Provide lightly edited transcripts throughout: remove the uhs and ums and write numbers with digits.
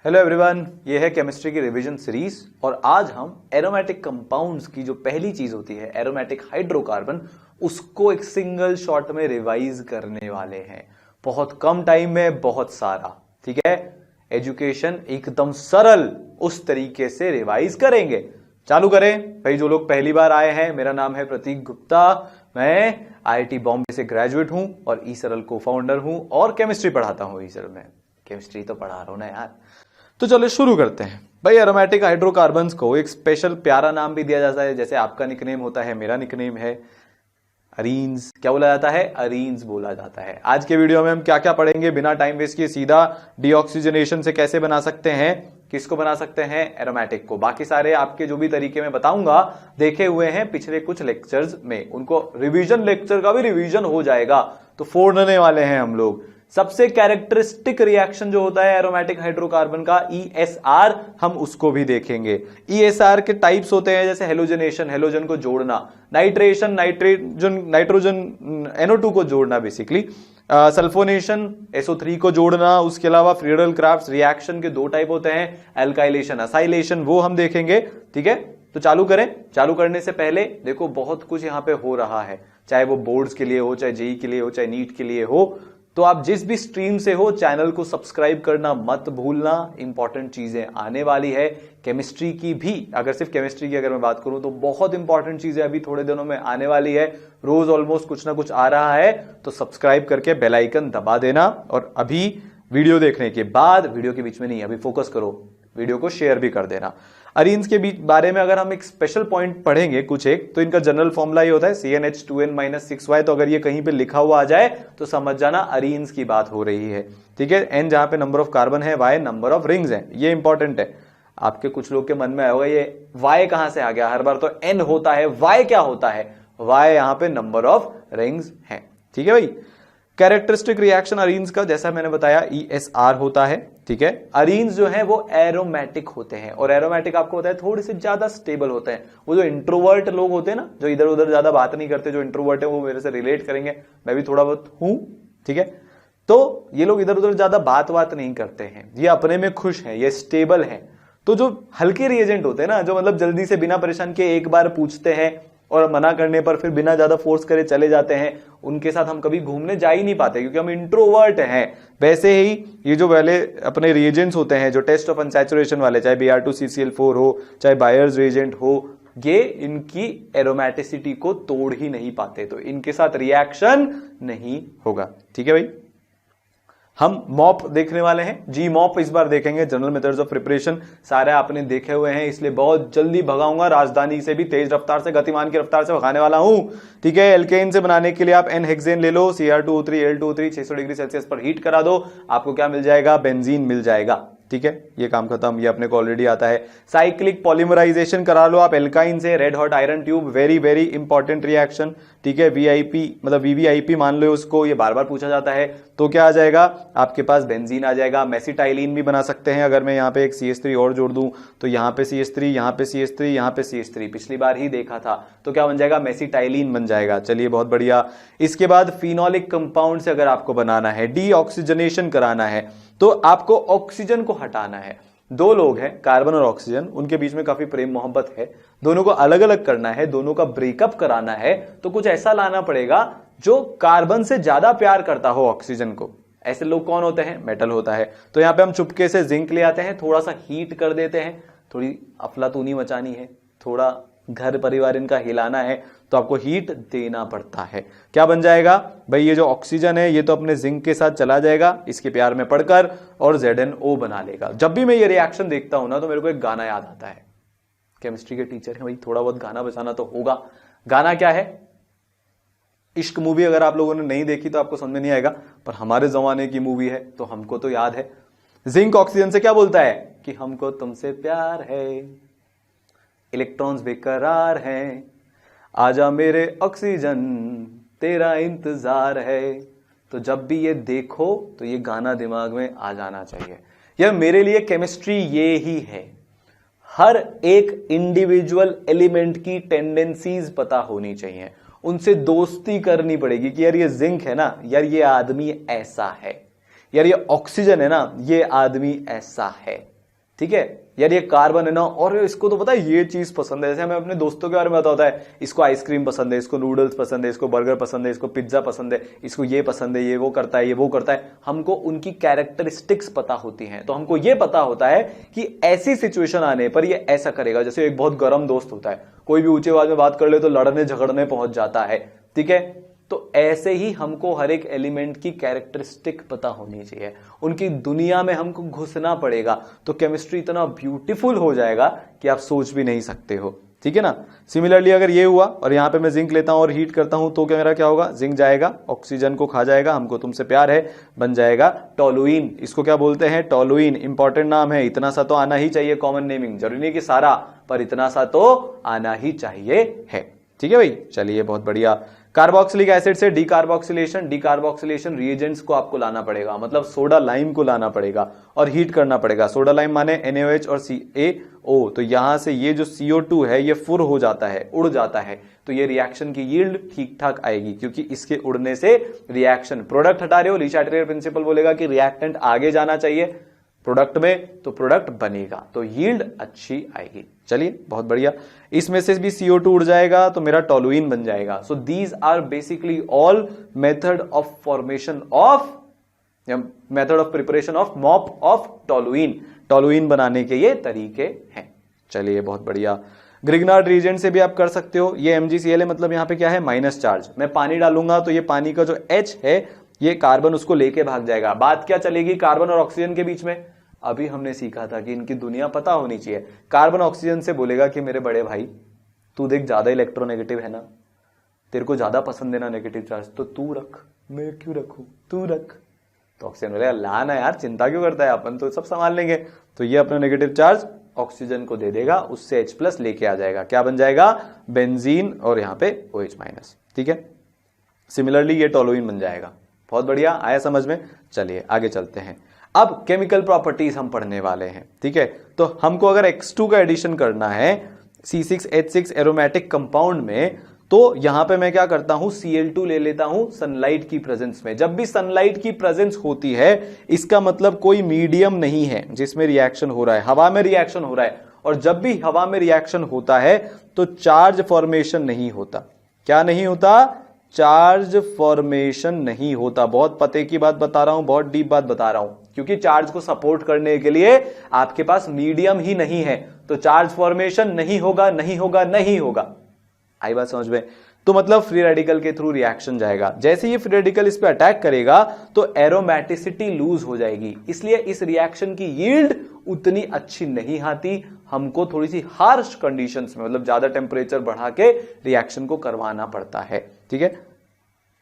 Hello everyone, ये है chemistry की रिवीजन सीरीज और आज हम एरोमेटिक कंपाउंड्स की जो पहली चीज होती है एरोमेटिक हाइड्रोकार्बन, उसको एक सिंगल शॉट में रिवाइज करने वाले हैं। बहुत कम टाइम में बहुत सारा, ठीक है। एजुकेशन एकदम सरल उस तरीके से रिवाइज करेंगे। चालू करें भाई। जो लोग पहली बार आए हैं, मेरा नाम है प्रतीक गुप्ता, मैं IIT बॉम्बे से ग्रेजुएट हूं और ई सरल को फाउंडर हूं और केमिस्ट्री पढ़ाता हूं। ई सरल में केमिस्ट्री तो पढ़ा रहा हूं ना यार। तो चलो शुरू करते हैं भाई। एरोमेटिक हाइड्रोकार्बन्स को एक स्पेशल प्यारा नाम भी दिया जाता है, जैसे आपका निकनेम होता है, मेरा निकनेम है अरीन्स। क्या बोला जाता है? अरीन्स बोला जाता है। आज के वीडियो में हम क्या क्या पढ़ेंगे, बिना टाइम वेस्ट किए सीधा डीऑक्सीजनेशन से कैसे बना सकते हैं, किसको बना सकते हैं, एरोमेटिक को। बाकी सारे आपके जो भी तरीके में बताऊंगा देखे हुए हैं पिछले कुछ लेक्चर्स में, उनको रिवीजन लेक्चर का भी रिवीजन हो जाएगा। तो फोड़ने वाले हैं हम लोग। सबसे कैरेक्टरिस्टिक रिएक्शन जो होता है एरोमेटिक हाइड्रोकार्बन का, ESR, हम उसको भी देखेंगे। ESR के टाइप्स होते हैं जैसे हेलोजनेशन, हेलोजन को जोड़ना, नाइट्रेशन, नाइट्रोजन NO2 को जोड़ना बेसिकली, सल्फोनेशन SO3 को जोड़ना। उसके अलावा फ्रीडल क्राफ्ट रिएक्शन के दो टाइप होते हैं, एल्काइलेशन, असाइलेशन, वो हम देखेंगे, ठीक है। तो चालू करें। चालू करने से पहले देखो बहुत कुछ यहां पे हो रहा है, चाहे वो बोर्ड्स के लिए हो, चाहे जेई के लिए हो, चाहे नीट के लिए हो। तो आप जिस भी स्ट्रीम से हो, चैनल को सब्सक्राइब करना मत भूलना। इंपॉर्टेंट चीजें आने वाली है केमिस्ट्री की भी। अगर सिर्फ केमिस्ट्री की अगर मैं बात करूं तो बहुत इंपॉर्टेंट चीजें अभी थोड़े दिनों में आने वाली है। रोज ऑलमोस्ट कुछ ना कुछ आ रहा है, तो सब्सक्राइब करके बेल आइकन दबा देना। और अभी वीडियो देखने के बाद, वीडियो के बीच में नहीं, अभी फोकस करो, वीडियो को शेयर भी कर देना। अरीन्स के बारे में अगर हम एक स्पेशल पॉइंट पढ़ेंगे कुछ एक, तो इनका जनरल फॉर्मूला ये होता है CnH2n-6y। तो अगर ये कहीं पे लिखा हुआ आ जाए तो समझ जाना अरीन्स की बात हो रही है, ठीक है। N जहां पे नंबर ऑफ कार्बन है, Y नंबर ऑफ रिंग्स है। ये इंपॉर्टेंट है। आपके कुछ लोग के मन में आएगा ये Y कहां से आ गया, हर बार तो N होता है, Y क्या होता है? Y यहां पे नंबर ऑफ रिंग्स है, ठीक है भाई। कैरेक्टरिस्टिक रिएक्शन अरीन्स का जैसा मैंने बताया ESR होता है, ठीक है। अरीन्स जो है वो एरोमेटिक होते हैं और एरोमेटिक आपको पता है थोड़े से ज्यादा स्टेबल होते हैं। वो जो इंट्रोवर्ट लोग होते हैं ना, जो इधर उधर ज्यादा बात नहीं करते, जो इंट्रोवर्ट है, वो मेरे से रिलेट करेंगे, मैं भी थोड़ा बहुत हूं, ठीक है। तो ये लोग इधर उधर ज्यादा बात नहीं करते हैं, ये अपने में खुश हैं, ये स्टेबल हैं। तो जो हल्के रिएजेंट होते हैं ना, जो मतलब जल्दी से बिना परेशान किए एक बार पूछते हैं और मना करने पर फिर बिना ज्यादा फोर्स करे चले जाते हैं, उनके साथ हम कभी घूमने जा ही नहीं पाते क्योंकि हम इंट्रोवर्ट हैं। वैसे ही ये जो पहले अपने रिएजेंट्स होते हैं, जो टेस्ट ऑफ अनसैचुरेशन वाले, चाहे Br2CCl4 हो, चाहे बायर्स रिएजेंट हो, ये इनकी एरोमेटिसिटी को तोड़ ही नहीं पाते, तो इनके साथ रिएक्शन नहीं होगा, ठीक है भाई। हम मॉप देखने वाले हैं, जी मॉप इस बार देखेंगे। जनरल मेथड्स ऑफ प्रिपरेशन सारे आपने देखे हुए हैं, इसलिए बहुत जल्दी भगाऊंगा। राजधानी से भी तेज रफ्तार से, गतिमान की रफ्तार से भगाने वाला हूं, ठीक है। एल्केन से बनाने के लिए आप N-हेक्सेन ले लो, Cr2O3L2O3 600 डिग्री सेल्सियस पर हीट करा दो, आपको क्या मिल जाएगा? बेंजीन मिल जाएगा, ठीक है। ये काम खत्म, ये अपने को ऑलरेडी आता है। साइक्लिक पॉलीमराइजेशन करा लो आप एल्काइन से, red hot iron tube, very very important reaction, ठीक है। VIP मतलब VVIP मान लो उसको, ये बार बार पूछा जाता है। तो क्या आ जाएगा आपके पास? बेंजीन आ जाएगा। मेसिटाइलिन भी बना सकते हैं। अगर मैं यहाँ पे एक CH3 और जोड़ दूं तो यहाँ पे CH3, यहाँ पे CH3, यहाँ पे CH3, पिछली बार ही देखा था, तो क्या बन जाएगा? मेसिटाइलिन बन जाएगा। चलिए बहुत बढ़िया। इसके बाद फिनोलिक कंपाउंड से अगर आपको बनाना है, डीऑक्सीजनेशन कराना है, तो आपको ऑक्सीजन को हटाना है। दो लोग हैं, कार्बन और ऑक्सीजन, उनके बीच में काफी प्रेम मोहब्बत है, दोनों को अलग अलग करना है, दोनों का ब्रेकअप कराना है, तो कुछ ऐसा लाना पड़ेगा जो कार्बन से ज्यादा प्यार करता हो ऑक्सीजन को। ऐसे लोग कौन होते हैं? मेटल होता है। तो यहां पे हम चुपके से जिंक ले आते हैं, थोड़ा सा हीट कर देते हैं, थोड़ी अफलातूनी मचानी है, थोड़ा घर परिवार इनका हिलाना है, तो आपको हीट देना पड़ता है। क्या बन जाएगा भाई? ये जो ऑक्सीजन है ये तो अपने जिंक के साथ चला जाएगा इसके प्यार में पड़कर और ZnO बना लेगा। जब भी मैं ये रिएक्शन देखता हूं ना, तो मेरे को एक गाना याद आता है। केमिस्ट्री के टीचर हैं भाई, थोड़ा बहुत गाना बजाना तो होगा। गाना क्या है? इश्क मूवी अगर आप लोगों ने नहीं देखी तो आपको समझ में नहीं आएगा, पर हमारे जमाने की मूवी है तो हमको तो याद है। जिंक ऑक्सीजन से क्या बोलता है कि हमको तुमसे प्यार है, इलेक्ट्रॉन्स बेकरार हैं, आजा मेरे ऑक्सीजन तेरा इंतजार है। तो जब भी ये देखो तो ये गाना दिमाग में आ जाना चाहिए। यह मेरे लिए केमिस्ट्री ये ही है। हर एक इंडिविजुअल एलिमेंट की टेंडेंसीज पता होनी चाहिए, उनसे दोस्ती करनी पड़ेगी कि यार ये जिंक है ना, यार ये आदमी ऐसा है, यार ये ऑक्सीजन है ना, ये आदमी ऐसा है, ठीक है। यार ये कार्बन है ना, और इसको तो पता है ये चीज पसंद है, जैसे हमें अपने दोस्तों के बारे में पता होता है, इसको आइसक्रीम पसंद है, इसको नूडल्स पसंद है, इसको बर्गर पसंद है, इसको पिज्जा पसंद है, इसको ये पसंद है, ये वो करता है, ये वो करता है। हमको उनकी कैरेक्टरिस्टिक्स पता होती हैं, तो हमको ये पता होता है कि ऐसी सिचुएशन आने पर ये ऐसा करेगा। जैसे एक बहुत गर्म दोस्त होता है, कोई भी ऊंची आवाज में बात कर ले तो लड़ने झगड़ने पहुंच जाता है, ठीक है। तो ऐसे ही हमको हर एक एलिमेंट की कैरेक्टरिस्टिक पता होनी चाहिए, उनकी दुनिया में हमको घुसना पड़ेगा, तो केमिस्ट्री इतना ब्यूटीफुल हो जाएगा कि आप सोच भी नहीं सकते हो, ठीक है ना। सिमिलरली अगर ये हुआ और यहां पे मैं जिंक लेता हूं और हीट करता हूं तो क्या मेरा क्या होगा, जिंक जाएगा, ऑक्सीजन को खा जाएगा, हमको तुमसे प्यार है, बन जाएगा टोलुइन। इसको क्या बोलते हैं, टोलुइन। इंपॉर्टेंट नाम है, इतना सा तो आना ही चाहिए कॉमन नेमिंग, जरूरी नहीं कि सारा, पर इतना सा तो आना ही चाहिए है, ठीक है भाई। चलिए बहुत बढ़िया। कार्बोक्सिलिक एसिड से डीकार्बोक्सिलेशन, डीकार्बोक्सिलेशन रिएजेंट्स को आपको लाना पड़ेगा, मतलब सोडा लाइम को लाना पड़ेगा और हीट करना पड़ेगा। सोडा लाइम माने NaOH और CaO, तो यहां से ये जो CO2 है ये फुर हो जाता है, उड़ जाता है, तो ये रिएक्शन की यील्ड ठीक ठाक आएगी, क्योंकि इसके उड़ने से रिएक्शन, प्रोडक्ट हटा रहे हो, ली चार्टियर प्रिंसिपल बोलेगा कि रिएक्टेंट आगे जाना चाहिए प्रोडक्ट में, तो प्रोडक्ट बनेगा, तो यील्ड अच्छी आएगी। चलिए बहुत बढ़िया। इसमें से भी CO2 उड़ जाएगा तो मेरा टोलुइन बन जाएगा। So these are basically all method of formation of, method of preparation of mop of toluene, toluene बनाने के ये तरीके हैं। चलिए बहुत बढ़िया। ग्रिग्नार्ड रीजेंट से भी आप कर सकते हो। ये MgCl है, मतलब यहां पे क्या है, माइनस चार्ज। मैं पानी डालूंगा तो ये पानी का जो H है ये कार्बन उसको लेके भाग जाएगा। बात क्या चलेगी कार्बन और ऑक्सीजन के बीच में, अभी हमने सीखा था कि इनकी दुनिया पता होनी चाहिए। कार्बन ऑक्सीजन से बोलेगा कि मेरे बड़े भाई तू देख ज्यादा इलेक्ट्रोनेगेटिव है ना, तेरे को ज्यादा पसंद है ना नेगेटिव चार्ज, तो तू रख, मैं क्यों रखूं, तू रख। तो ऑक्सीजन बोलेगा ला ना यार, चिंता क्यों करता है, अपन तो सब संभाल लेंगे। तो ये अपना नेगेटिव चार्ज ऑक्सीजन को दे देगा, उससे H+ लेके आ जाएगा, क्या बन जाएगा, बेंजीन, और यहां पे OH-, ठीक है। सिमिलरली ये टोलुइन बन जाएगा। बहुत बढ़िया, आया समझ में। चलिए आगे चलते हैं। अब केमिकल प्रॉपर्टीज हम पढ़ने वाले हैं, ठीक है। तो हमको अगर X2 का एडिशन करना है C6H6 एरोमेटिक कंपाउंड में, तो यहां पे मैं क्या करता हूं, Cl2 ले लेता हूं सनलाइट की प्रेजेंस में। जब भी सनलाइट की प्रेजेंस होती है, इसका मतलब कोई मीडियम नहीं है जिसमें रिएक्शन हो रहा है, हवा में रिएक्शन हो रहा है। और जब भी हवा में रिएक्शन होता है तो चार्ज फॉर्मेशन नहीं होता। क्या नहीं होता, चार्ज फॉर्मेशन नहीं होता। बहुत पते की बात बता रहा हूं, बहुत डीप बात बता रहा हूं, क्योंकि चार्ज को सपोर्ट करने के लिए आपके पास मीडियम ही नहीं है, तो चार्ज फॉर्मेशन नहीं होगा, नहीं होगा, नहीं होगा। आई बात समझ में। तो मतलब फ्री रेडिकल के थ्रू रिएक्शन जाएगा। जैसे ये फ्री रेडिकल इस पे अटैक करेगा तो एरोमेटिसिटी लूज हो जाएगी, इसलिए इस रिएक्शन की यील्ड उतनी अच्छी नहीं आती। हमको थोड़ी सी हार्श कंडीशंस में, मतलब ज्यादा टेम्परेचर बढ़ा के रिएक्शन को करवाना पड़ता है, ठीक है।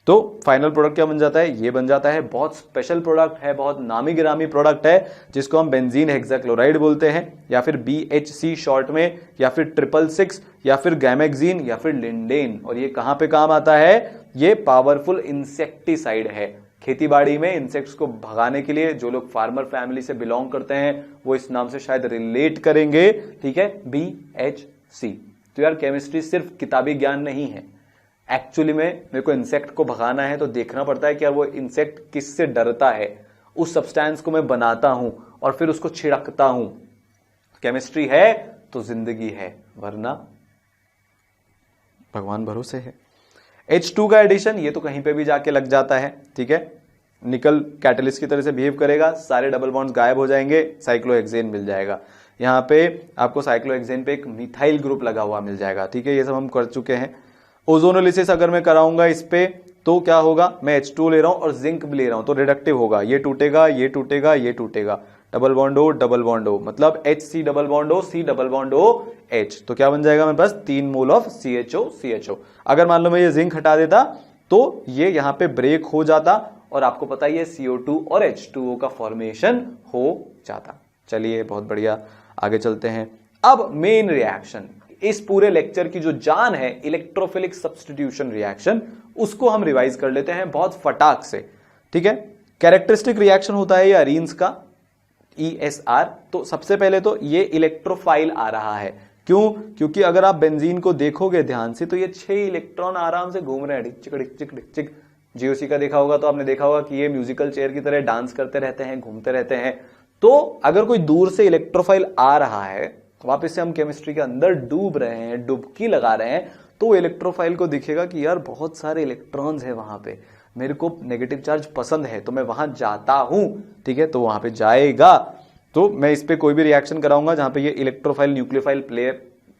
तो फाइनल प्रोडक्ट क्या बन जाता है, ये बन जाता है। बहुत स्पेशल प्रोडक्ट है, बहुत नामी गिरामी प्रोडक्ट है, जिसको हम बेंजीन हेक्साक्लोराइड बोलते हैं, या फिर BHC शॉर्ट में, या फिर 666, या फिर गैमेक्सीन, या फिर लिंडेन। और ये कहां पे काम आता है, ये पावरफुल इंसेक्टिसाइड है। खेतीबाड़ी में इंसेक्ट्स को भगाने के लिए, जो लोग फार्मर फैमिली से बिलोंग करते हैं वो इस नाम से शायद रिलेट करेंगे, ठीक है, BHC। तो यार केमिस्ट्री सिर्फ किताबी ज्ञान नहीं है, एक्चुअली में मेरे को इंसेक्ट को भगाना है तो देखना पड़ता है कि यार वो इंसेक्ट किससे डरता है, उस सब्सटेंस को मैं बनाता हूं और फिर उसको छिड़कता हूं। केमिस्ट्री है तो जिंदगी है, वरना भगवान भरोसे है। H2 का एडिशन, ये तो कहीं पे भी जाके लग जाता है, ठीक है। निकल कैटलिस्ट की तरह से बिहेव करेगा, सारे डबल बॉन्ड्स गायब हो जाएंगे, साइक्लोहेक्सेन मिल जाएगा। यहाँ पे आपको साइक्लोहेक्सेन पे एक मिथाइल ग्रुप लगा हुआ मिल जाएगा, ठीक है। ये सब हम कर चुके हैं। ओजोनोलिसिस अगर मैं कराऊंगा इस पे तो क्या होगा, मैं H2 ले रहा हूं और जिंक भी ले रहा हूं, तो रिडक्टिव होगा, ये टूटेगा, ये टूटेगा, ये टूटेगा, double bond O double bond O, मतलब HC double bond O C double bond O H, तो क्या बन जाएगा मेरे पास 3 मोल ऑफ CHO। अगर मान लो मैं ये जिंक हटा देता तो ये यहां पे ब्रेक हो जाता और आपको पता ही है CO2 और H2O का फॉर्मेशन हो जाता। चलिए बहुत बढ़िया, आगे चलते हैं। अब मेन रिएक्शन, इस पूरे लेक्चर की जो जान है इलेक्ट्रोफिलिक सब्स्टिट्यूशन रिएक्शन, उसको हम रिवाइज कर लेते हैं बहुत फटाक से, ठीक है। कैरेक्टरिस्टिक रिएक्शन होता है ये अरीन्स का, ESR। तो सबसे पहले तो ये इलेक्ट्रोफाइल आ रहा है, क्यों, क्योंकि अगर आप बेंजीन को देखोगे ध्यान से तो ये 6 इलेक्ट्रॉन आराम से घूम रहे हैं, डिक चिक डिक चिक डिक। GOC का देखा होगा तो आपने देखा होगा कि ये म्यूजिकल चेयर की तरह डांस करते रहते हैं, घूमते रहते हैं। तो अगर कोई दूर से इलेक्ट्रोफाइल आ रहा है, वापस से हम केमिस्ट्री के अंदर डूब रहे हैं, डुबकी लगा रहे हैं, तो इलेक्ट्रोफाइल को दिखेगा कि यार बहुत सारे इलेक्ट्रॉन्स है वहां पे, मेरे को नेगेटिव चार्ज पसंद है तो मैं वहां जाता हूं, ठीक है, तो वहां पे जाएगा। तो मैं इस पे कोई भी रिएक्शन कराऊंगा जहां पे ये इलेक्ट्रोफाइल न्यूक्लियोफाइल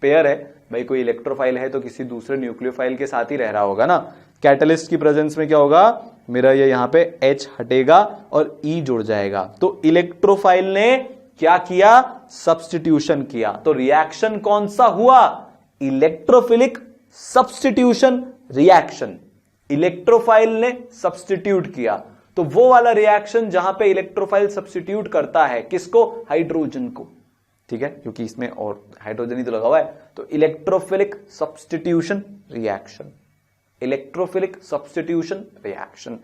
पेयर है, भाई कोई इलेक्ट्रोफाइल है तो किसी दूसरे न्यूक्लियोफाइल के साथ ही रह रहा होगा ना। कैटलिस्ट की प्रेजेंस में क्या होगा, मेरा ये यहां पे H हटेगा और E जुड़ जाएगा। तो इलेक्ट्रोफाइल ने क्या किया, सब्स्टिट्यूशन किया। तो रिएक्शन कौन सा हुआ, इलेक्ट्रोफिलिक सब्स्टिट्यूशन रिएक्शन। इलेक्ट्रोफाइल ने सब्स्टिट्यूट किया, तो वो वाला रिएक्शन जहां पे इलेक्ट्रोफाइल सब्स्टिट्यूट करता है किसको, हाइड्रोजन को, ठीक है, क्योंकि इसमें और हाइड्रोजन ही तो लगा हुआ है। तो electrophilic substitution reaction, electrophilic substitution reaction.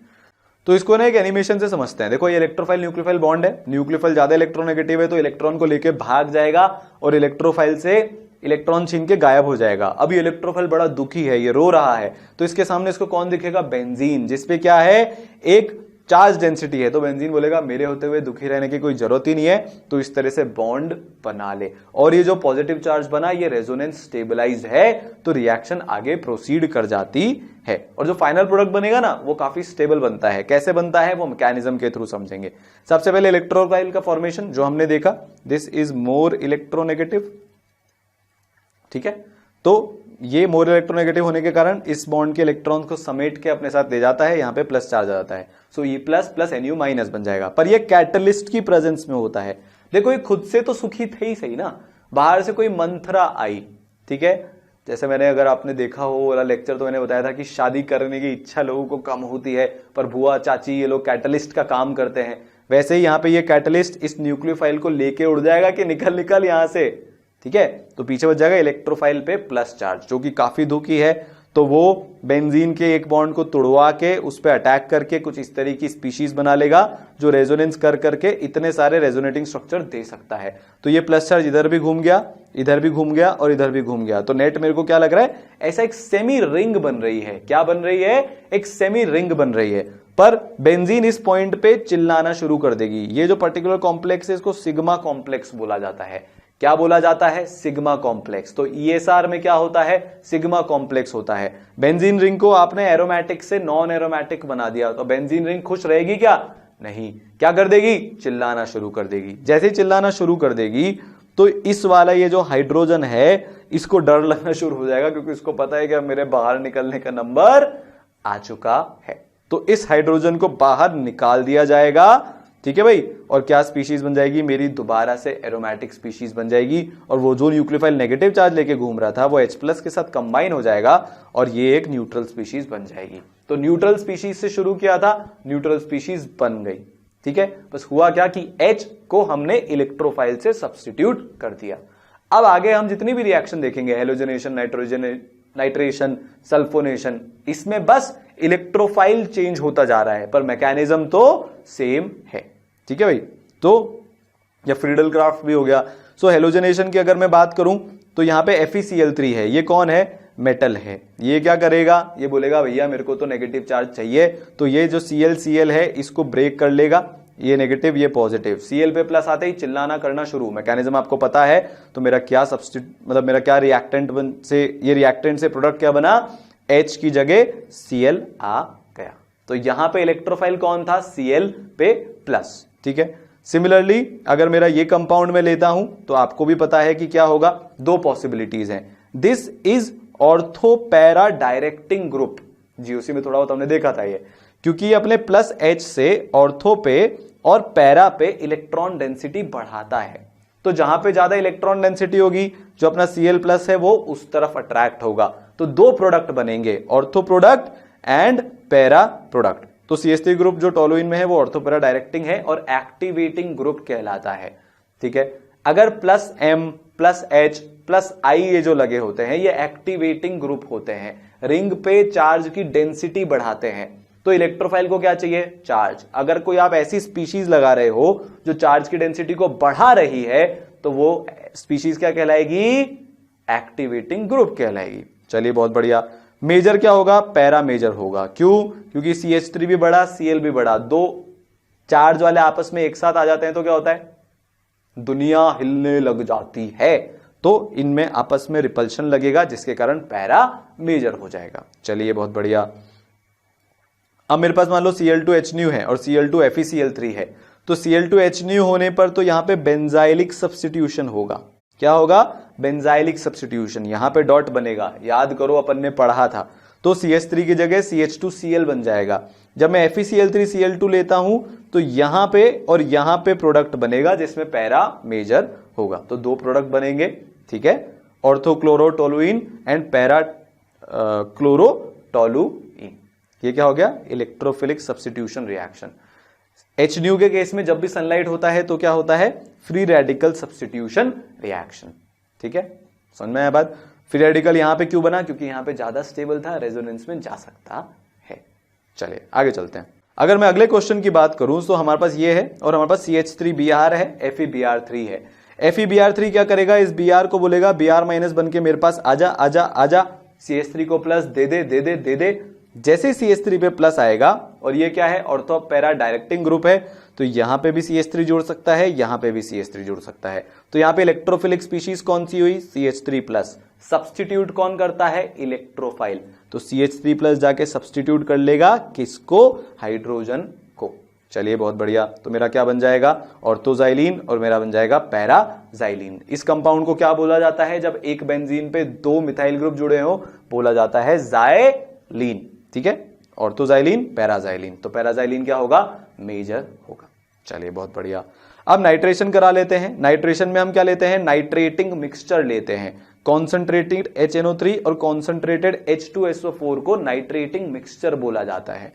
तो इसको ना एक एनिमेशन से समझते हैं। देखो ये इलेक्ट्रोफाइल न्यूक्लियोफाइल बॉन्ड है, न्यूक्लियोफाइल ज्यादा इलेक्ट्रोनेगेटिव है तो इलेक्ट्रॉन को लेके भाग जाएगा और इलेक्ट्रोफाइल से इलेक्ट्रॉन छीन के गायब हो जाएगा। अब ये इलेक्ट्रोफाइल बड़ा दुखी है, ये रो रहा है, तो इसके सामने इसको कौन दिखेगा, बेंजीन, जिसपे क्या है, एक चार्ज डेंसिटी है। तो बेंजीन बोलेगा मेरे होते हुए दुखी रहने की कोई जरूरत ही नहीं है, तो इस तरह से बॉन्ड बना ले। और ये जो पॉजिटिव चार्ज बना ये रेजोनेंस स्टेबलाइज्ड है, तो रिएक्शन आगे प्रोसीड कर जाती है। और जो फाइनल प्रोडक्ट बनेगा ना वो काफी स्टेबल बनता है। कैसे बनता है वो मैकेनिज्म के थ्रू समझेंगे। सबसे पहले इलेक्ट्रोफाइल का फॉर्मेशन जो हमने देखा, दिस इज मोर इलेक्ट्रोनेगेटिव, ठीक है। तो ये मोर इलेक्ट्रोनेगेटिव होने के कारण इस बॉन्ड के इलेक्ट्रॉन को समेट के अपने साथ ले जाता है, यहां पे प्लस चार्ज आ जाता है, so E plus plus NU minus बन जाएगा। पर ये कैटलिस्ट की प्रेजेंस में होता है। देखो ये खुद से तो सुखी थे ही सही ना, बाहर से कोई मंथरा आई, ठीक है। जैसे मैंने, अगर आपने देखा हो वाला लेक्चर, तो मैंने बताया था कि शादी करने की इच्छा लोगों को कम होती है, पर बुआ चाची ये लोग कैटलिस्ट का काम करते हैं। वैसे ही यहाँ पे ये कैटलिस्ट इस न्यूक्लियोफाइल को लेके उड़ जाएगा कि निकल निकल यहां से, ठीक है। तो पीछे बच जाएगा इलेक्ट्रोफाइल पे प्लस चार्ज, जो कि काफी दुखी है, तो वो बेंजीन के एक बॉन्ड को तोड़वा के उस पर अटैक करके कुछ इस तरह की स्पीशीज बना लेगा जो रेजोनेंस कर करके इतने सारे रेजोनेटिंग स्ट्रक्चर दे सकता है। तो ये प्लस चार्ज इधर भी घूम गया, इधर भी घूम गया और इधर भी घूम गया। तो नेट मेरे को क्या लग रहा है, ऐसा एक सेमी रिंग बन रही है। क्या बन रही है, एक सेमी रिंग बन रही है। पर बेंजीन इस पॉइंट पे चिल्लाना शुरू कर देगी। ये जो पर्टिकुलर कॉम्प्लेक्स है इसको सिग्मा कॉम्प्लेक्स बोला जाता है। क्या बोला जाता है, सिग्मा कॉम्प्लेक्स। तो ESR में क्या होता है, सिग्मा कॉम्प्लेक्स होता है। बेंजीन रिंग को आपने एरोमेटिक से नॉन एरोमेटिक बना दिया, तो बेंजीन रिंग खुश रहेगी क्या, नहीं, क्या कर देगी, चिल्लाना शुरू कर देगी। जैसे ही चिल्लाना शुरू कर देगी तो इस वाला ये जो हाइड्रोजन है इसको डर लगना शुरू हो जाएगा, क्योंकि इसको पता है कि मेरे बाहर निकलने का नंबर आ चुका है। तो इस हाइड्रोजन को बाहर निकाल दिया जाएगा, ठीक है भाई। और क्या स्पीशीज बन जाएगी, मेरी दोबारा से एरोमेटिक स्पीशीज बन जाएगी। और वो जो न्यूक्लियोफाइल नेगेटिव चार्ज लेके घूम रहा था वो H+ के साथ कंबाइन हो जाएगा और ये एक न्यूट्रल स्पीशीज बन जाएगी। तो न्यूट्रल स्पीशीज से शुरू किया था, न्यूट्रल स्पीशीज बन गई, ठीक है। बस हुआ क्या कि H को हमने इलेक्ट्रोफाइल से सब्स्टिट्यूट कर दिया। अब आगे हम जितनी भी रिएक्शन देखेंगे, हेलोजनेशन, नाइट्रेशन, सल्फोनेशन, इसमें बस इलेक्ट्रोफाइल चेंज होता जा रहा है, पर मैकेनिज्म तो सेम है, ठीक है भाई। तो या फ्रीडल क्राफ्ट भी हो गया। सो हेलोजनेशन की अगर मैं बात करूं तो यहां पे FeCl3 है, ये कौन है, मेटल है। ये क्या करेगा, ये बोलेगा भैया मेरे को तो नेगेटिव चार्ज चाहिए, तो ये जो Cl है इसको ब्रेक कर लेगा, ये नेगेटिव ये पॉजिटिव। Cl पे प्लस आते ही चिल्लाना करना शुरू। मैकेनिज्म आपको पता है, तो मेरा क्या मतलब मेरा क्या रिएक्टेंट से, ये रिएक्टेंट से प्रोडक्ट क्या बना, H की जगह Cl आ गया। तो यहां पे इलेक्ट्रोफाइल कौन था, Cl पे प्लस, ठीक है। सिमिलरली अगर मेरा ये कंपाउंड में लेता हूं तो आपको भी पता है कि क्या होगा, दो पॉसिबिलिटीज हैं। This is ortho para directing group, GOC में थोड़ा बहुत हमने देखा था ये, क्योंकि अपने प्लस H से ऑर्थो पे और पैरा पे इलेक्ट्रॉन डेंसिटी बढ़ाता है। तो जहां पे ज्यादा इलेक्ट्रॉन डेंसिटी होगी, जो अपना Cl+ है वो उस तरफ अट्रैक्ट होगा। तो दो प्रोडक्ट बनेंगे, ortho product and para product. तो CH3 ग्रुप जो टोलुइन में है वो ऑर्थो पैरा डायरेक्टिंग है और एक्टिवेटिंग ग्रुप कहलाता है, ठीक है। अगर plus M plus H plus I ये जो लगे होते हैं ये एक्टिवेटिंग ग्रुप होते हैं, रिंग पे चार्ज की डेंसिटी बढ़ाते हैं। तो इलेक्ट्रोफाइल को क्या चाहिए, चार्ज। अगर कोई आप ऐसी स्पीशीज लगा रहे हो जो चार्ज की डेंसिटी को बढ़ा रही है तो वो स्पीशीज क्या कहलाएगी, एक्टिवेटिंग ग्रुप कहलाएगी। चलिए बहुत बढ़िया। मेजर क्या होगा, पैरा मेजर होगा। क्यों, क्योंकि CH3 भी बड़ा, Cl भी बड़ा, दो चार्ज वाले आपस में एक साथ आ जाते हैं तो क्या होता है, दुनिया हिलने लग जाती है, तो इनमें आपस में रिपल्शन लगेगा जिसके कारण पैरा मेजर हो जाएगा। चलिए बहुत बढ़िया। अब मेरे पास मान लो Cl2H है और Cl2FeCl3 है, तो Cl2H होने पर तो यहां पे बेंजाइलिक सब्स्टिट्यूशन होगा। क्या होगा? Benzylic substitution. यहां पे डॉट बनेगा, याद करो अपन ने पढ़ा था, तो CH3 की जगह CH2Cl बन जाएगा। जब मैं FeCl3 Cl2 लेता हूं तो यहां पे और यहां पे प्रोडक्ट बनेगा जिसमें पैरा मेजर होगा, तो दो प्रोडक्ट बनेंगे, ठीक है, ऑर्थोक्लोरोटोलुइन एंड पैरा क्लोरोटोलुइन। ये क्या हो गया? Electrophilic substitution reaction. HNu के केस में जब भी सनलाइट होता है तो क्या होता है? Free radical substitution reaction. ठीक है, समझ में आया बात? फ्री रेडिकल यहां पे क्यों बना? क्योंकि यहां पे ज्यादा स्टेबल था, रेजोनेंस में जा सकता है। चलिए आगे चलते हैं। अगर मैं अगले क्वेश्चन की बात करूं तो हमारे पास ये है और हमारे पास CH3Br है, FeBr3 है। FeBr3 क्या करेगा? इस Br को बोलेगा Br माइनस बन के मेरे पास आजा आजा आजा, CH3 को प्लस दे दे दे दे दे दे। जैसे CH3 पे प्लस आएगा, और ये क्या है? ऑर्थो पैरा डायरेक्टिंग ग्रुप है, तो यहां पे भी CH3 जोड़ सकता है, यहां पे भी CH3 जोड़ सकता है। तो यहां पे इलेक्ट्रोफिलिक स्पीशीज कौन सी हुई? CH3 plus. सब्स्टिट्यूट कौन करता है? इलेक्ट्रोफाइल। तो CH3 प्लस जाके सब्स्टिट्यूट कर लेगा किसको? हाइड्रोजन को। चलिए बहुत बढ़िया। तो मेरा क्या बन जाएगा? ऑर्थोजाइलिन, और मेरा बन जाएगा पैराजाइलिन। इस कंपाउंड को क्या बोला जाता है? जब एक बेंजीन पे दो मिथाइल ग्रुप जुड़े हो, बोला जाता है जाइलीन। ठीक है, ऑर्थोजाइलिन, पैराजाइलिन। तो पैराजाइलिन क्या होगा? मेजर होगा। चलिए बहुत बढ़िया। अब नाइट्रेशन करा लेते हैं। नाइट्रेशन में हम क्या लेते हैं? नाइट्रेटिंग मिक्सचर लेते हैं। कॉन्सेंट्रेटेड HNO3 और कॉन्सेंट्रेटेड H2SO4 को नाइट्रेटिंग मिक्सचर बोला जाता है।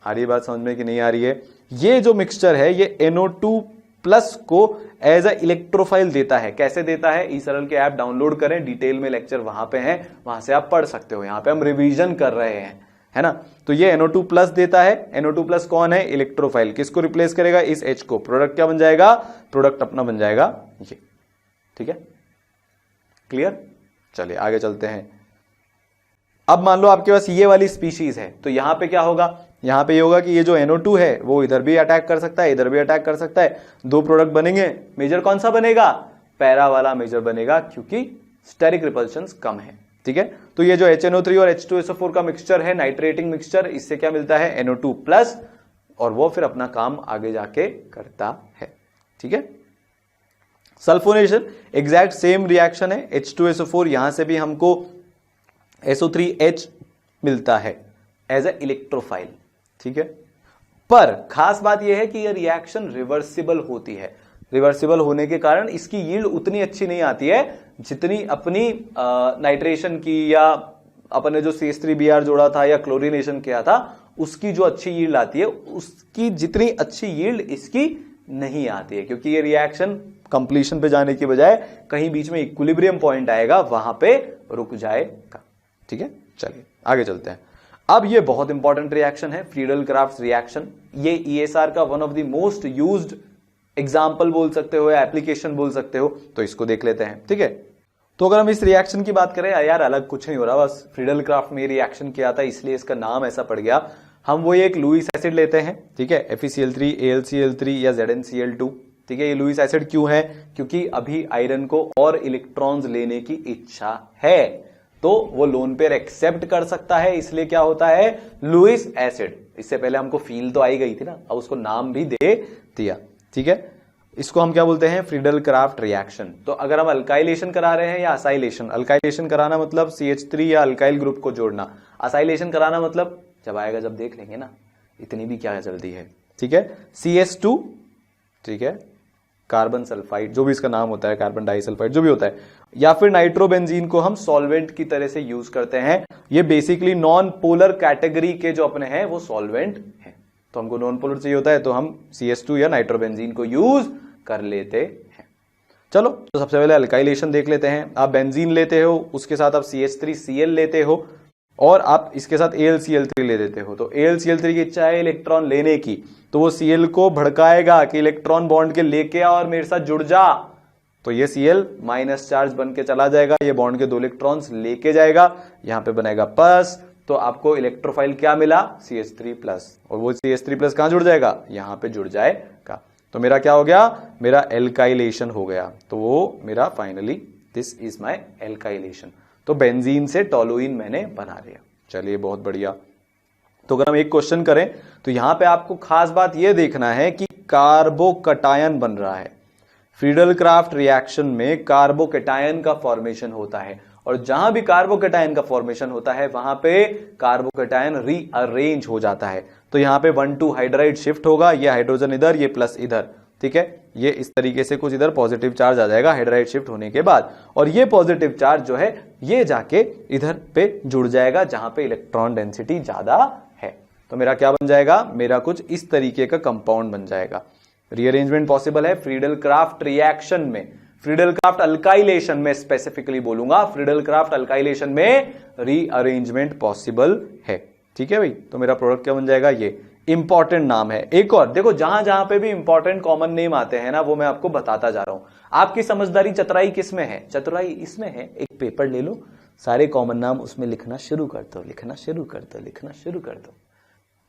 आ रही बात समझ में कि नहीं आ रही है? ये जो मिक्सचर है ये NO2 प्लस को एज अ इलेक्ट्रोफाइल देता है। कैसे देता है? ईसरल के ऐप डाउनलोड करें, डिटेल में लेक्चर वहां पे है, वहां से आप पढ़ सकते हो। यहां पे हम रिवीजन कर रहे हैं, है ना? तो ये NO2 प्लस देता है। NO2 प्लस कौन है? इलेक्ट्रोफाइल। किसको रिप्लेस करेगा? इस H को। प्रोडक्ट क्या बन जाएगा? प्रोडक्ट अपना बन जाएगा ये। ठीक है, क्लियर? चलिए आगे चलते हैं। अब मान लो आपके पास ये वाली स्पीशीज है, तो यहां पे क्या होगा? यहां पे ये होगा कि ये जो NO2 है वो इधर भी अटैक कर सकता है, इधर भी अटैक कर सकता है। दो प्रोडक्ट बनेंगे। मेजर कौन सा बनेगा? पैरा वाला मेजर बनेगा, क्योंकि स्टेरिक रिपल्शंस कम है। ठीक है, तो ये जो HNO3 और H2SO4 का मिक्सचर है, नाइट्रेटिंग मिक्सचर, इससे क्या मिलता है? NO2 प्लस, और वो फिर अपना काम आगे जाके करता है। ठीक है, सल्फोनेशन एग्जैक्ट सेम रिएक्शन है। H2SO4 यहां से भी हमको SO3H मिलता है एज ए इलेक्ट्रोफाइल। ठीक है, पर खास बात यह है कि यह रिएक्शन रिवर्सिबल होती है। रिवर्सिबल होने के कारण इसकी यील्ड उतनी अच्छी नहीं आती है जितनी अपनी नाइट्रेशन की, या अपन ने जो CH3Br जोड़ा था या क्लोरीनेशन किया था उसकी जो अच्छी यील्ड आती है, उसकी जितनी अच्छी यील्ड इसकी नहीं आती है, क्योंकि ये रिएक्शन कंप्लीशन पे जाने की बजाय कहीं बीच में इक्विलिब्रियम पॉइंट आएगा, वहां पे रुक जाएगा। ठीक है, चलिए आगे चलते हैं। अब ये बहुत इंपॉर्टेंट रिएक्शन है, फ्रीडल क्राफ्ट रिएक्शन। ये ESR का one of the most used example बोल सकते हो या एप्लीकेशन बोल सकते हो, तो इसको देख लेते हैं। ठीक है, तो अगर हम इस रिएक्शन की बात करें, यार अलग कुछ नहीं हो रहा, बस फ्रीडल क्राफ्ट में रिएक्शन किया था इसलिए इसका नाम ऐसा पड़ गया। हम वो एक लुईस एसिड लेते हैं, ठीक है, FeCl3, AlCl3 या ZnCl2। ठीक है, ये लुईस एसिड क्यों है? क्योंकि अभी आयरन को और इलेक्ट्रॉन्स लेने की इच्छा है, तो वो लोन पेयर एक्सेप्ट कर सकता है, इसलिए क्या होता है? Lewis acid. इससे पहले हमको फील तो आई गई थी ना, अब उसको नाम भी दे दिया। ठीक है, इसको हम क्या बोलते हैं? Friedel craft reaction. तो अगर हम अल्काइलेशन करा रहे हैं या असाइलेशन, अल्काइलेशन कराना मतलब CH3 या अल्काइल ग्रुप को जोड़ना, असाइलेशन कराना मतलब जब आएगा जब देख लेंगे ना, इतनी भी क्या जल्दी है। ठीक है, CH2, ठीक है, कार्बन सल्फाइड, जो भी इसका नाम होता है, कार्बन डाइसल्फाइड, जो भी होता है, या फिर नाइट्रोबेंजीन को हम सॉल्वेंट की तरह से यूज करते हैं। ये बेसिकली नॉन पोलर कैटेगरी के जो अपने हैं वो सॉल्वेंट हैं, तो हमको नॉन पोलर चाहिए होता है तो हम CH2 या नाइट्रोबेंजीन को यूज कर लेते हैं। चलो, तो सबसे पहले अल्काइलेशन देख लेते हैं। आप बेंजीन लेते हो, उसके साथ आप CH3Cl लेते हो, और आप इसके साथ AlCl3 ले देते हो। तो AlCl3 की इच्छा है इलेक्ट्रॉन लेने की, तो वो Cl को भड़काएगा कि इलेक्ट्रॉन बॉन्ड के लेके आ और मेरे साथ जुड़ जा। तो ये Cl माइनस चार्ज बन के चला जाएगा, ये बॉन्ड के दो इलेक्ट्रॉन्स लेके जाएगा, यहां पे बनेगा प्लस, तो आपको इलेक्ट्रोफाइल क्या मिला? CH3 प्लस, और वो CH3 प्लस कहां जुड़ जाएगा? यहां पे जुड़ जाएगा। तो मेरा क्या हो गया, मेरा एल्काइलेशन हो गया। तो वो मेरा finally this is my alkylation. तो बेंजीन से टोलुइन मैंने बना लिया। चलिए बहुत बढ़िया। तो अगर हम एक क्वेश्चन करें तो यहां पे आपको खास बात यह देखना है कि कार्बोकटायन बन रहा है। फ्रीडल क्राफ्ट रिएक्शन में कार्बोकटायन का फॉर्मेशन होता है और जहां भी कार्बोकटायन का फॉर्मेशन होता है वहां पे कार्बोकटायन रीअरेंज हो जाता है। तो यहां पे 1,2 हाइड्राइड शिफ्ट होगा, ये हाइड्रोजन इधर, ये प्लस इधर, ठीक है। ये इस तरीके से कुछ इधर पॉजिटिव चार्ज आ जाएगा हाइड्राइड शिफ्ट होने के बाद, और ये पॉजिटिव चार्ज जो है ये जाके इधर पे जुड़ जाएगा जहां पे इलेक्ट्रॉन डेंसिटी ज्यादा है। तो मेरा क्या बन जाएगा, मेरा कुछ इस तरीके का कंपाउंड बन जाएगा। रीअरेंजमेंट पॉसिबल है फ्रीडल क्राफ्ट रिएक्शन में, फ्रीडल क्राफ्ट अल्काइलेशन में स्पेसिफिकली बोलूंगा, फ्रीडल क्राफ्ट अल्काइलेशन में रीअरेंजमेंट पॉसिबल है, ठीक है भाई। तो मेरा प्रोडक्ट क्या बन जाएगा, ये इंपॉर्टेंट नाम है। एक और देखो, जहां जहां पे भी इंपॉर्टेंट कॉमन नेम आते हैं ना, वो मैं आपको बताता जा रहा हूं। आपकी समझदारी चतुराई किसमें है, चतुराई इसमें है, एक पेपर ले लो, सारे कॉमन नाम उसमें लिखना शुरू कर दो, लिखना शुरू कर दो, लिखना शुरू कर दो,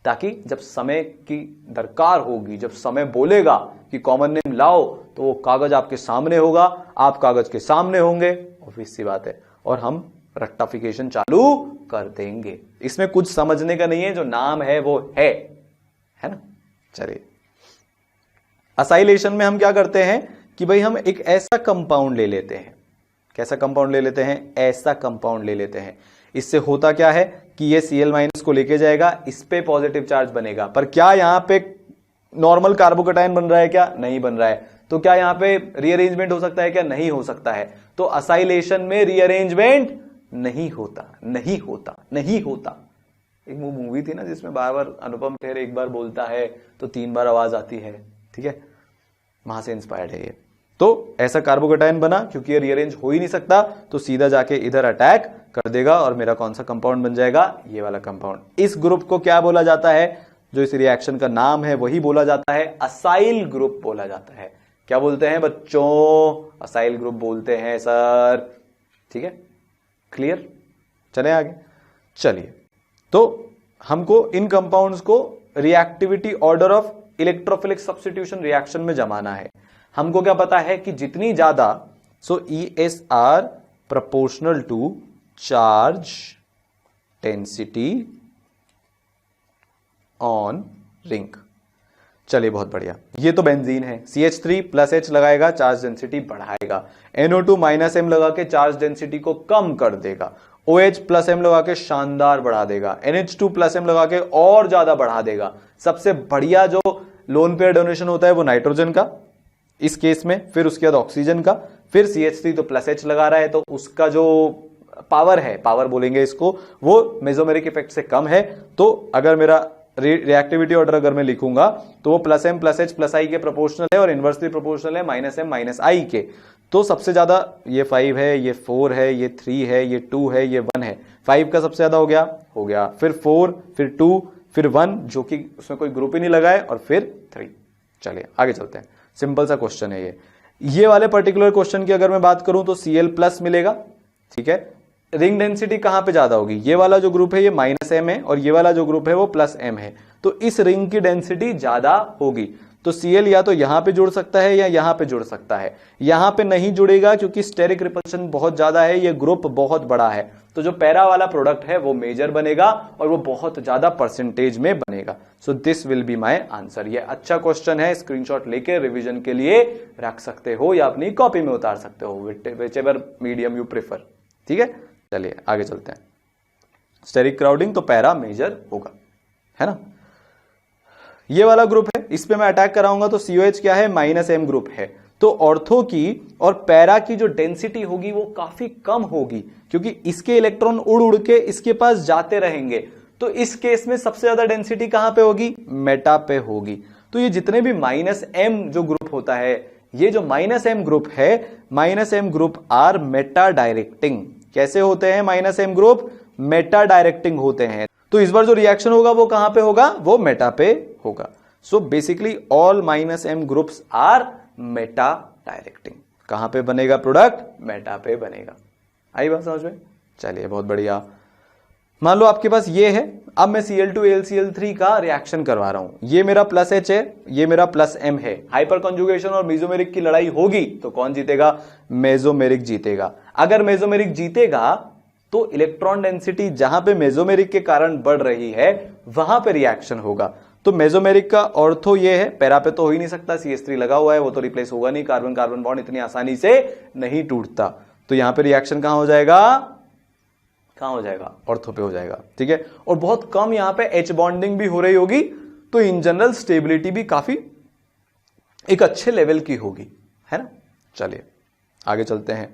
ताकि जब समय की दरकार होगी, जब समय बोलेगा कि कॉमन नेम लाओ, तो वो कागज आपके सामने होगा, आप कागज के सामने होंगे, ऑब्वियस सी बात है, और हम रेक्टिफिकेशन चालू कर देंगे। इसमें कुछ समझने का नहीं है, जो नाम है वो है ना। चलिए, असाइलेशन में हम क्या करते हैं कि भाई हम एक ऐसा कंपाउंड ले लेते हैं, कैसा कंपाउंड ले लेते हैं, ऐसा कंपाउंड ले लेते हैं। इससे होता क्या है कि ये Cl- को लेके जाएगा, इस पे पॉजिटिव चार्ज बनेगा, पर क्या यहां पे नॉर्मल कार्बोकटायन बन रहा है, क्या नहीं बन रहा है। तो क्या यहां पे रीअरेंजमेंट हो सकता है, क्या नहीं हो सकता है। तो असाइलेशन में रीअरेंजमेंट नहीं होता, नहीं होता, नहीं होता। एक वो मूवी थी ना जिसमें बार बार अनुपम खेर एक बार बोलता है तो 3 बार आवाज आती है, ठीक है, वहां से इंस्पायर्ड है ये। तो ऐसा कार्बोकटायन बना, क्योंकि ये रीअरेंज हो ही नहीं सकता, तो सीधा जाके इधर अटैक कर देगा और मेरा कौन सा कंपाउंड बन जाएगा, ये वाला कंपाउंड। इस ग्रुप को क्या बोला जाता है, जो इस रिएक्शन का नाम है वही बोला जाता है असाइल ग्रुप बोला जाता है। क्या बोलते हैं बच्चों, असाइल ग्रुप बोलते हैं सर, ठीक है, क्लियर। चले आगे, चलिए। तो हमको इन कंपाउंड्स को reactivity order of electrophilic substitution reaction में जमाना है। हमको क्या पता है कि जितनी ज्यादा, so ESR proportional to charge density on ring. चलिए बहुत बढ़िया, ये तो बेंजीन है, CH3 प्लस H लगाएगा, चार्ज डेंसिटी बढ़ाएगा, NO2 माइनस M लगा के चार्ज डेंसिटी को कम कर देगा, OH प्लस M लगा के शानदार बढ़ा देगा, NH2 प्लस M लगा के और ज्यादा बढ़ा देगा। सबसे बढ़िया जो लोन पेयर डोनेशन होता है वो नाइट्रोजन का इस केस में, फिर उसके बाद ऑक्सीजन का, फिर CH3 तो प्लस H लगा रहा है, तो उसका जो पावर है, पावर बोलेंगे इसको, वो मेसोमेरिक इफेक्ट से कम है। तो अगर मेरा रिएक्टिविटी ऑर्डर अगर मैं लिखूंगा तो वो plus M plus H plus I के प्रोपोर्शनल है और इनवर्सली प्रोपोर्शनल है माइनस M माइनस I के। तो सबसे ज्यादा ये 5 है, ये 4 है, ये 3 है, ये 2 है, ये 1 है। 5 का सबसे ज्यादा हो गया, फिर 4, फिर 2, फिर 1, जो कि उसमें कोई ग्रुप ही नहीं लगा है, और फिर 3। चलिए आगे चलते हैं, सिंपल सा क्वेश्चन है ये वाले पर्टिकुलर क्वेश्चन की अगर मैं बात करूं तो Cl प्लस मिलेगा, ठीक है। रिंग डेंसिटी कहां पे ज्यादा होगी, ये वाला जो ग्रुप है ये माइनस M है और ये वाला जो ग्रुप है वो प्लस M है, तो इस रिंग की डेंसिटी ज्यादा होगी। तो Cl या तो यहां पे जुड़ सकता है या यहां पे जुड़ सकता है। यहां पे नहीं जुड़ेगा क्योंकि स्टेरिक रिपल्शन बहुत ज्यादा है, ये ग्रुप बहुत बड़ा है, तो जो पैरा वाला प्रोडक्ट है वो मेजर बनेगा और वो बहुत ज्यादा परसेंटेज में बनेगा। So this will be my answer. ये अच्छा क्वेश्चन है, स्क्रीनशॉट लेके रिवीजन के लिए रख सकते हो या अपनी कॉपी में उतार सकते हो, व्हिचएवर मीडियम यू प्रेफर, ठीक है। चलिए आगे चलते हैं। स्टेरिक क्राउडिंग तो पैरा मेजर होगा, है ना। ये वाला ग्रुप है, इस पे मैं अटैक कराऊंगा तो COH क्या है, माइनस M ग्रुप है। तो ऑर्थो की और पैरा की जो डेंसिटी होगी वो काफी कम होगी, क्योंकि इसके इलेक्ट्रॉन उड़ उड़ के इसके पास जाते रहेंगे। तो इस केस में सबसे ज्यादा डेंसिटी कहां पे होगी, मेटा पे होगी। तो ये जितने भी माइनस M जो ग्रुप होता है, ये जो माइनस M ग्रुप है, minus M group are meta directing. कैसे होते हैं minus M group, meta directing होते हैं। तो इस बार जो रिएक्शन होगा वो कहां पे होगा, वो मेटा पे होगा। So basically all minus M groups are meta directing. कहां पे बनेगा प्रोडक्ट, मेटा पे बनेगा। आई बात समझ में। चलिए बहुत बढ़िया। मान लो आपके पास ये है, अब मैं Cl2 AlCl3 का रिएक्शन करवा रहा हूं, ये मेरा प्लस H है, ये मेरा प्लस M है। हाइपर कॉन्जुगेशन और मेसोमेरिक की लड़ाई होगी तो कौन जीतेगा? मेसोमेरिक जीतेगा। अगर मेसोमेरिक जीतेगा तो इलेक्ट्रॉन डेंसिटी जहां पे मेसोमेरिक के कारण बढ़ रही है वहां पे रिएक्शन होगा। तो मेसोमेरिक का ऑर्थो ये है, पैरा पे तो हो ही नहीं सकता, CH3 लगा हुआ है, वो तो रिप्लेस होगा नहीं, कार्बन कार्बन बॉन्ड इतनी आसानी से नहीं टूटता। तो यहां पे रिएक्शन कहां हो जाएगा? कहां हो जाएगा? ऑर्थो पे हो जाएगा, ठीक है। और बहुत कम यहां पे H बॉन्डिंग भी हो रही होगी, तो इन जनरल स्टेबिलिटी भी काफी एक अच्छे लेवल की होगी, है ना। चलिए आगे चलते हैं।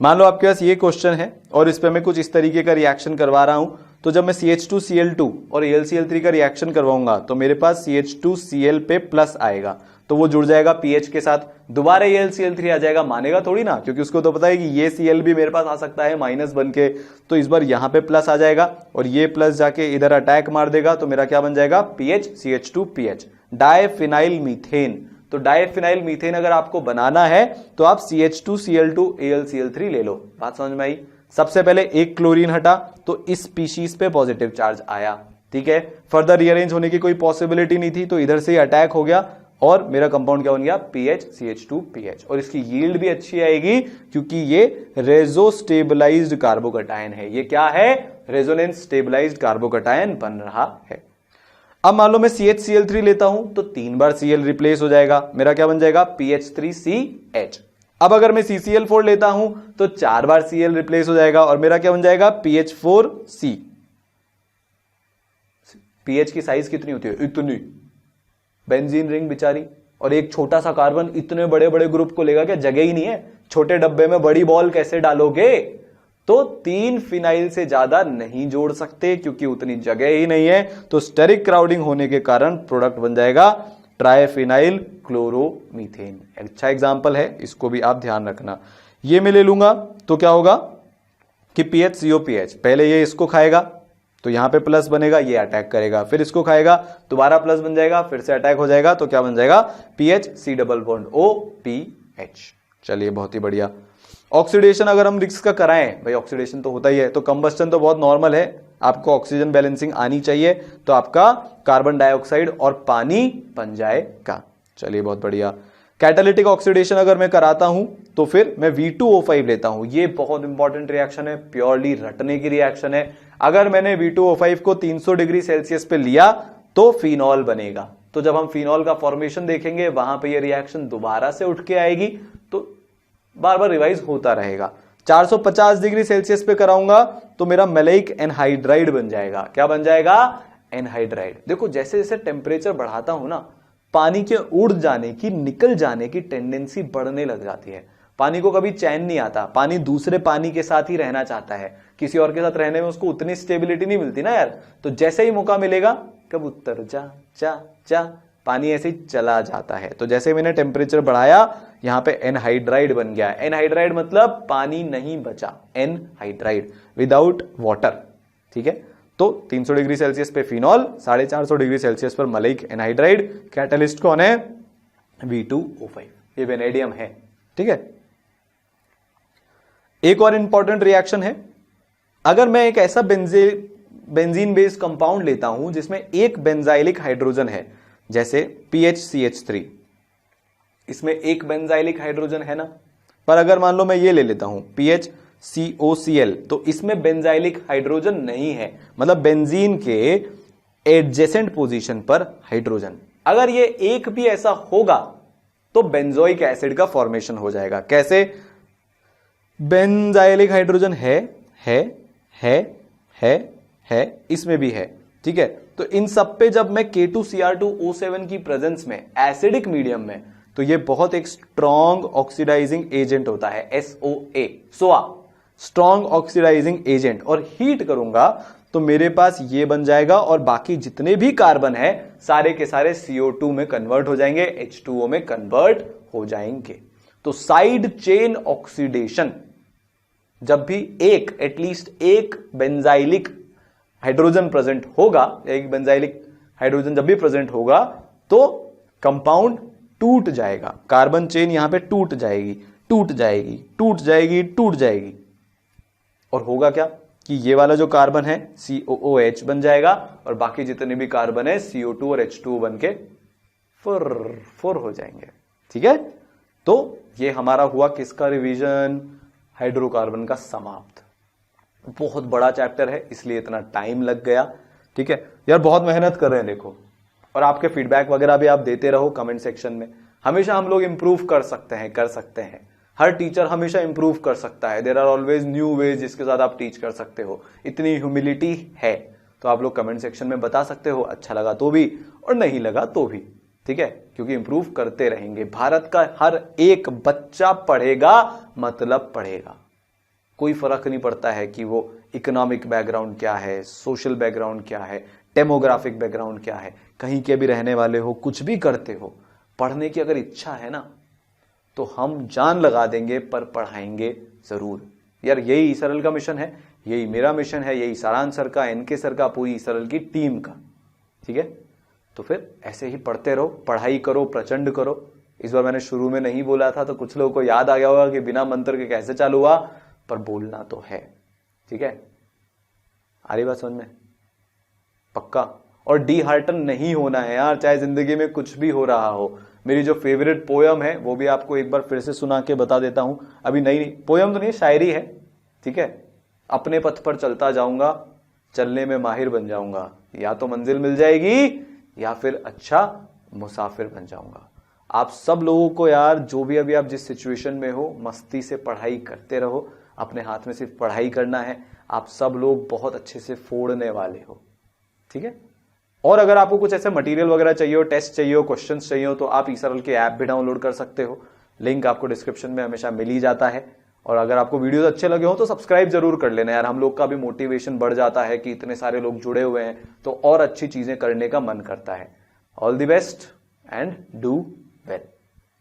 मान लो आपके पास ये क्वेश्चन है और इस पे मैं कुछ इस तरीके का रिएक्शन करवा रहा हूं। तो जब मैं CH2Cl2 और AlCl3 का रिएक्शन करवाऊंगा तो मेरे पास CH2Cl पे प्लस आएगा, तो वो जुड़ जाएगा pH के साथ, दोबारा AlCl3 आ जाएगा, मानेगा थोड़ी ना, क्योंकि उसको तो पता है कि ये Cl भी मेरे पास आ सकता है माइनस बन के। तो इस बार यहां पे प्लस आ जाएगा और ये प्लस जाके इधर अटैक मार देगा, तो मेरा क्या बन जाएगा? pH CH2PH, diphenyl methane. तो डाइफिनाइल मीथेन अगर आपको बनाना है तो आप CH2Cl2 AlCl3 ले लो। बात समझ में आई? सबसे पहले एक क्लोरीन हटा तो इस स्पीशीज पे पॉजिटिव चार्ज आया, ठीक है। फर्दर रीअरेंज होने की कोई पॉसिबिलिटी नहीं थी, तो इधर से ही अटैक हो गया और मेरा कंपाउंड क्या बन गया? pH CH2PH। और इसकी यील्ड भी अच्छी आएगी क्योंकि ये रेजो स्टेबलाइज्ड कार्बोकैटायन है। ये क्या है? रेजोनेंस स्टेबलाइज्ड कार्बोकैटायन बन रहा है। अब मान लो मैं CHCl3 लेता हूं तो 3 बार Cl रिप्लेस हो जाएगा, मेरा क्या बन जाएगा? PH3CH। अब अगर मैं CCl4 लेता हूं तो 4 बार Cl रिप्लेस हो जाएगा और मेरा क्या बन जाएगा? PH4C। pH की साइज कितनी होती है? इतनी। बेंजीन रिंग बेचारी, और एक छोटा सा कार्बन इतने बड़े बड़े ग्रुप को लेगा क्या? जगह ही नहीं है, छोटे डब्बे में बड़ी बॉल कैसे डालोगे? तो 3 फिनाइल से ज्यादा नहीं जोड़ सकते क्योंकि उतनी जगह ही नहीं है। तो स्टेरिक क्राउडिंग होने के कारण प्रोडक्ट बन जाएगा ट्राइफिनाइल क्लोरोमीथेन। अच्छा एग्जांपल है, इसको भी आप ध्यान रखना। ये मैं ले लूंगा तो क्या होगा कि PHCOPH, पहले ये इसको खाएगा तो यहां पे प्लस बनेगा, ये अटैक करेगा, फिर इसको खाएगा दोबारा प्लस बन जाएगा, फिर से अटैक हो जाएगा, तो क्या बन जाएगा? PHC double bond OPH। चलिए बहुत ही बढ़िया। ऑक्सीडेशन अगर हम रिक्स का कराएं, भाई ऑक्सीडेशन तो होता ही है, तो कंबस्टन तो बहुत नॉर्मल है, आपको ऑक्सीजन बैलेंसिंग आनी चाहिए, तो आपका कार्बन डाइऑक्साइड और पानी बन जाएगा। चलिए बहुत बढ़िया। कैटालिटिक ऑक्सीडेशन अगर मैं कराता हूं तो फिर मैं V2O5 लेता हूं। ये बहुत इंपॉर्टेंट रिएक्शन है, प्योरली रटने की रिएक्शन है। अगर मैंने V2O5 को 300 डिग्री सेल्सियस पे लिया तो फिनॉल बनेगा। तो जब हम फिनॉल का फॉर्मेशन देखेंगे वहां पे ये रिएक्शन दोबारा से उठ के आएगी, तो बार बार रिवाइज होता रहेगा। 450 डिग्री सेल्सियस पे कराऊंगा तो मेरा मैलेइक एनहाइड्राइड बन जाएगा। क्या बन जाएगा? एनहाइड्राइड। देखो जैसे जैसे टेम्परेचर बढ़ाता हूं ना, पानी के उड़ जाने की, निकल जाने की टेंडेंसी बढ़ने लग जाती है। पानी को कभी चैन नहीं आता, पानी दूसरे पानी के साथ ही रहना चाहता है, किसी और के साथ रहने में उसको उतनी स्टेबिलिटी नहीं मिलती ना यार। तो जैसे ही मौका मिलेगा कबूतर जा जा जा, पानी ऐसे ही चला जाता है। तो जैसे मैंने टेम्परेचर बढ़ाया, यहां पे एनहाइड्राइड बन गया। एनहाइड्राइड मतलब पानी नहीं बचा, एनहाइड्राइड विदाउट वाटर, ठीक है। तो 300 डिग्री सेल्सियस पे फिनॉल, 450 डिग्री सेल्सियस पर मैलेइक एनहाइड्राइड। कैटलिस्ट कौन है? V2O5। ये वेनेडियम है, ठीक है। एक और इंपॉर्टेंट रिएक्शन है, अगर मैं एक ऐसा बेंजीन बेस्ड कंपाउंड लेता हूं जिसमें एक बेंजाइलिक हाइड्रोजन है, जैसे PHCH3, इसमें एक बेंजाइलिक हाइड्रोजन है ना, पर अगर मान लो मैं ये ले लेता हूं PHCOCl, तो इसमें बेंजाइलिक हाइड्रोजन नहीं है, मतलब बेंजीन के एडजेसेंट पोजीशन पर हाइड्रोजन। अगर ये एक भी ऐसा होगा तो बेंजोइक एसिड का फॉर्मेशन हो जाएगा। कैसे? बेंजाइलिक हाइड्रोजन है, इसमें भी है, ठीक है। तो इन सब पे जब मैं K2Cr2O7 की प्रेजेंस में, एसिडिक मीडियम में, तो ये बहुत एक स्ट्रॉन्ग ऑक्सीडाइजिंग एजेंट होता है, SOA, स्ट्रॉन्ग ऑक्सीडाइजिंग एजेंट। और हीट करूंगा तो मेरे पास ये बन जाएगा और बाकी जितने भी कार्बन है सारे के सारे CO2 में कन्वर्ट हो जाएंगे, H2O में कन्वर्ट हो जाएंगे। तो साइड चेन ऑक्सीडेशन, जब भी एक, एटलीस्ट एक बेंजाइलिक हाइड्रोजन प्रेजेंट होगा, एक बेंजाइलिक हाइड्रोजन जब भी प्रेजेंट होगा तो कंपाउंड टूट जाएगा, कार्बन चेन यहां पे टूट जाएगी, टूट जाएगी, टूट जाएगी, टूट जाएगी। और होगा क्या? कि ये वाला जो कार्बन है COOH बन जाएगा और बाकी जितने भी कार्बन है CO2 और H2O बन के फुर हो जाएंगे। ठीक है, तो ये हमारा हुआ किसका रिवीजन, हाइड्रोकार्बन का समाप्त। बहुत बड़ा चैप्टर है इसलिए इतना टाइम लग गया। ठीक है यार, बहुत मेहनत कर रहे हैं देखो, और आपके फीडबैक वगैरह भी आप देते रहो कमेंट सेक्शन में। हमेशा हम लोग इंप्रूव कर सकते हैं। हर टीचर हमेशा इंप्रूव कर सकता है। There are always new ways जिसके साथ आप टीच कर सकते हो। इतनी ह्यूमिलिटी है तो आप लोग कमेंट सेक्शन में बता सकते हो, अच्छा लगा तो भी और नहीं लगा तो भी। ठीक है, क्योंकि इंप्रूव करते रहेंगे। भारत का हर एक बच्चा पढ़ेगा मतलब पढ़ेगा। कोई फर्क नहीं पड़ता है कि वो इकोनॉमिक बैकग्राउंड क्या है, सोशल बैकग्राउंड क्या है, डेमोग्राफिक बैकग्राउंड क्या है, कहीं के भी रहने वाले हो, कुछ भी करते हो, पढ़ने की अगर इच्छा है ना तो हम जान लगा देंगे पर पढ़ाएंगे जरूर। यार यही सरल का मिशन है, यही मेरा मिशन है, यही सारांश सर का, एनके सर का, पूरी सरल की टीम का। ठीक है, तो फिर ऐसे ही पढ़ते रहो, पढ़ाई करो, प्रचंड करो। इस बार मैंने शुरू में नहीं बोला था तो कुछ लोगों को याद आ गया होगा कि बिना मंत्र के कैसे चालू हुआ, पर बोलना तो है। ठीक है, आ रही बात समझ में? पक्का। और डिहार्टन नहीं होना है यार, चाहे जिंदगी में कुछ भी हो रहा हो। मेरी जो फेवरेट पोयम है वो भी आपको एक बार फिर से सुना के बता देता हूं। अभी नई पोयम तो नहीं, शायरी है। ठीक है, अपने पथ पर चलता जाऊंगा, चलने में माहिर बन जाऊंगा, या तो मंजिल मिल जाएगी या फिर अच्छा मुसाफिर बन जाऊंगा। आप सब लोगों को यार, जो भी अभी आप जिस सिचुएशन में हो, मस्ती से पढ़ाई करते रहो। अपने हाथ में सिर्फ पढ़ाई करना है। आप सब लोग बहुत अच्छे से फोड़ने वाले हो। ठीक है, और अगर आपको कुछ ऐसे मटेरियल वगैरह चाहिए हो, टेस्ट चाहिए हो, क्वेश्चंस चाहिए हो, तो आप ईसरल के ऐप भी डाउनलोड कर सकते हो। लिंक आपको डिस्क्रिप्शन में हमेशा मिल ही जाता है। और अगर आपको वीडियोस अच्छे लगे हो तो सब्सक्राइब जरूर कर लेना यार। हम लोग का भी मोटिवेशन बढ़ जाता है कि इतने सारे लोग जुड़े हुए हैं तो और अच्छी चीजें करने का मन करता है। All the best and do well.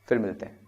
फिर मिलते हैं।